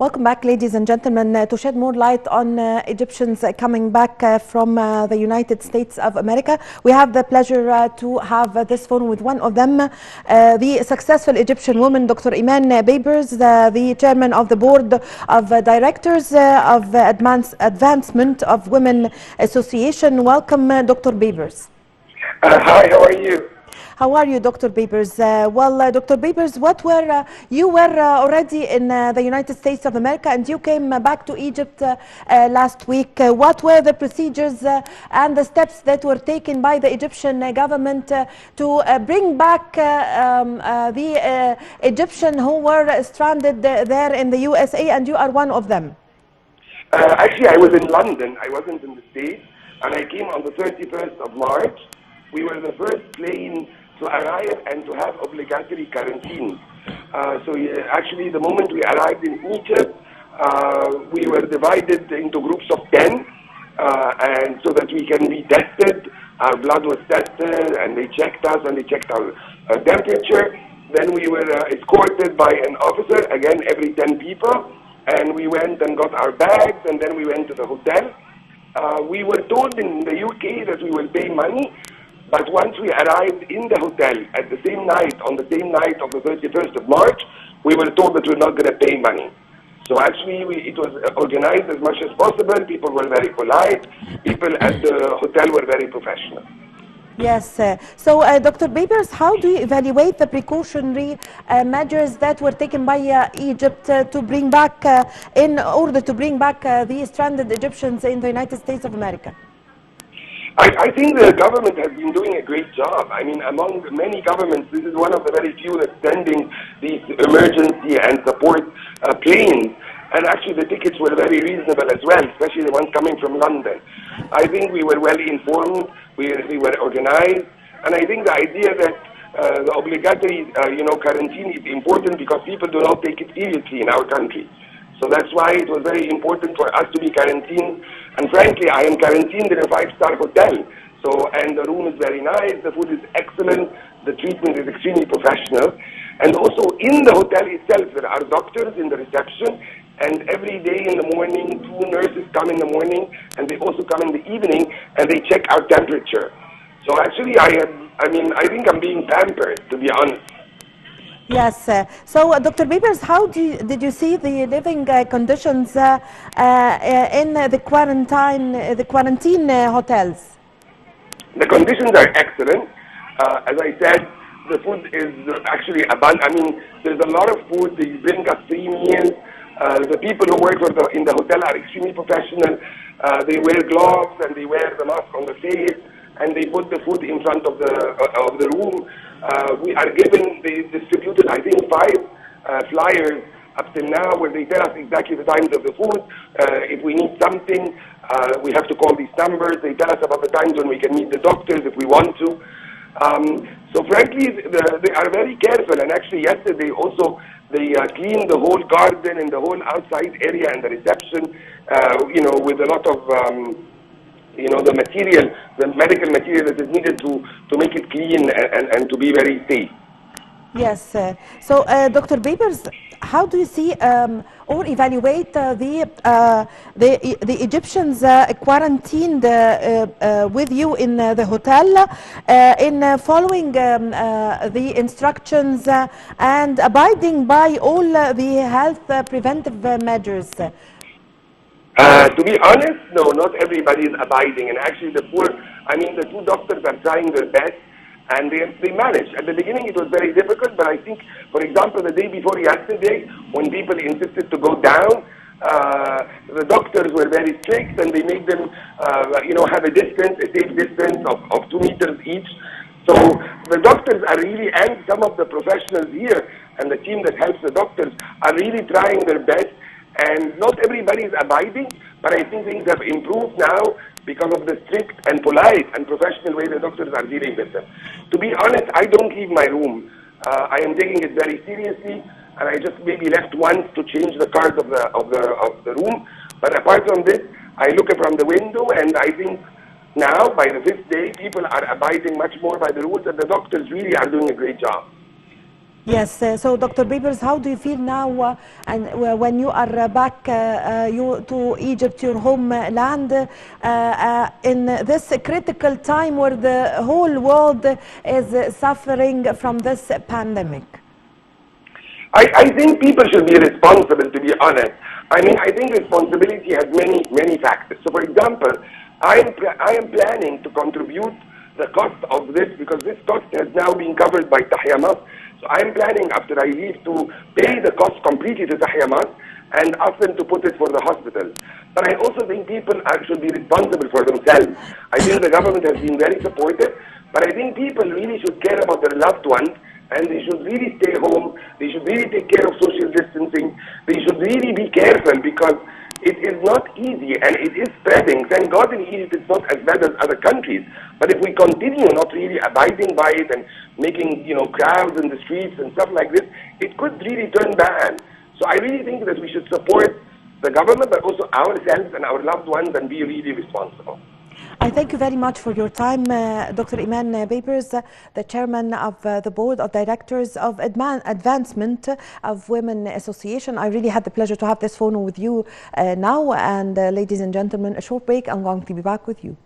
Welcome back, ladies and gentlemen, to shed more light on Egyptians coming back from the United States of America. We have the pleasure to have this phone with one of them, the successful Egyptian woman, Dr. Iman Bibars, the chairman of the board of directors of Advancement of Women Association. Welcome, Dr. Bibars. Hi, how are you? How are you, Dr. Bibars? Dr. Bibars, you were already in the United States of America, and you came back to Egypt last week. What were the procedures and the steps that were taken by the Egyptian government to bring back the Egyptian who were stranded there in the USA, and you are one of them? Actually, I was in London. I wasn't in the States, and I came on the 31st of March. We were the first plane to arrive and to have obligatory quarantine. Actually, the moment we arrived in Egypt, we were divided into groups of 10, and so that we can be tested. Our blood was tested, and they checked us, and they checked our temperature. Then we were escorted by an officer, again, every 10 people, and we went and got our bags, and then we went to the hotel. We were told in the UK that we will pay money, but once we arrived in the hotel at the same night, on the same night of the 31st of March, we were told that we're not going to pay money. So actually, it was organized as much as possible. People were very polite. People at the hotel were very professional. Yes. Dr. Bibars, how do you evaluate the precautionary measures that were taken by Egypt to bring back, in order to bring back the stranded Egyptians in the United States of America? I think the government has been doing a great job. I mean, among many governments, this is one of the very few that's sending these emergency and support planes. And actually, the tickets were very reasonable as well, especially the ones coming from London. I think we were well informed, we were organized, and I think the idea that the obligatory, quarantine is important because people do not take it seriously in our country. So that's why it was very important for us to be quarantined. And frankly, I am quarantined in a 5-star hotel. And the room is very nice, the food is excellent, the treatment is extremely professional. And also in the hotel itself, there are doctors in the reception, and every day in the morning, 2 nurses come in the morning, and they also come in the evening, and they check our temperature. So actually, I think I'm being pampered, to be honest. Yes. Dr. Bibars, how did you see the living conditions in the quarantine hotels? The conditions are excellent. As I said, the food is actually abundant. I mean, there's a lot of food. They bring us 3 meals. The people who work in the hotel are extremely professional. They wear gloves and they wear the mask on the face, and they put the food in front of the room. They distributed, I think, 5 flyers up till now where they tell us exactly the times of the food. If we need something, we have to call these numbers. They tell us about the times when we can meet the doctors if we want to. So frankly, they are very careful. And actually yesterday also, they cleaned the whole garden and the whole outside area and the reception, with a lot of the material, the medical material that is needed to make it clean and to be very safe. Yes. Dr. Bibars, how do you see or evaluate the Egyptians quarantined with you in the hotel in following the instructions and abiding by all the health preventive measures? To be honest, no, not everybody is abiding. And actually the 2 doctors are trying their best, and they managed. At the beginning it was very difficult, but I think, for example, the day before yesterday, when people insisted to go down, the doctors were very strict, and they made them, have a safe distance of 2 meters each. So the doctors are really, and some of the professionals here, and the team that helps the doctors, are really trying their best. And not everybody is abiding, but I think things have improved now because of the strict and polite and professional way the doctors are dealing with them. To be honest, I don't leave my room. I am taking it very seriously, and I just maybe left once to change the cards of the room. But apart from this, I look from the window, and I think now, by the 5th day, people are abiding much more by the rules, and the doctors really are doing a great job. Yes, so Dr. Bibars, how do you feel now and when you are back to Egypt, your homeland, in this critical time where the whole world is suffering from this pandemic? I think people should be responsible, to be honest. I mean, I think responsibility has many factors. So, for example, I am planning to contribute the cost of this, because this cost has now been covered by Tahya Mas. So I am planning after I leave to pay the cost completely to Tahya Mas and ask them to put it for the hospitals. But I also think people should be responsible for themselves. I think the government has been very supportive, but I think people really should care about their loved ones, and they should really stay home. They should really take care of social distancing. They should really be careful, because it is not easy and it is spreading. Thank God in Egypt it's not as bad as other countries. But if we continue not really abiding by it and making, crowds in the streets and stuff like this, it could really turn bad. So I really think that we should support the government, but also ourselves and our loved ones, and be really responsible. I thank you very much for your time, Dr. Iman Bibars, the chairman of the board of directors of Advancement of Women Association. I really had the pleasure to have this phone with you now. And ladies and gentlemen, a short break. I'm going to be back with you.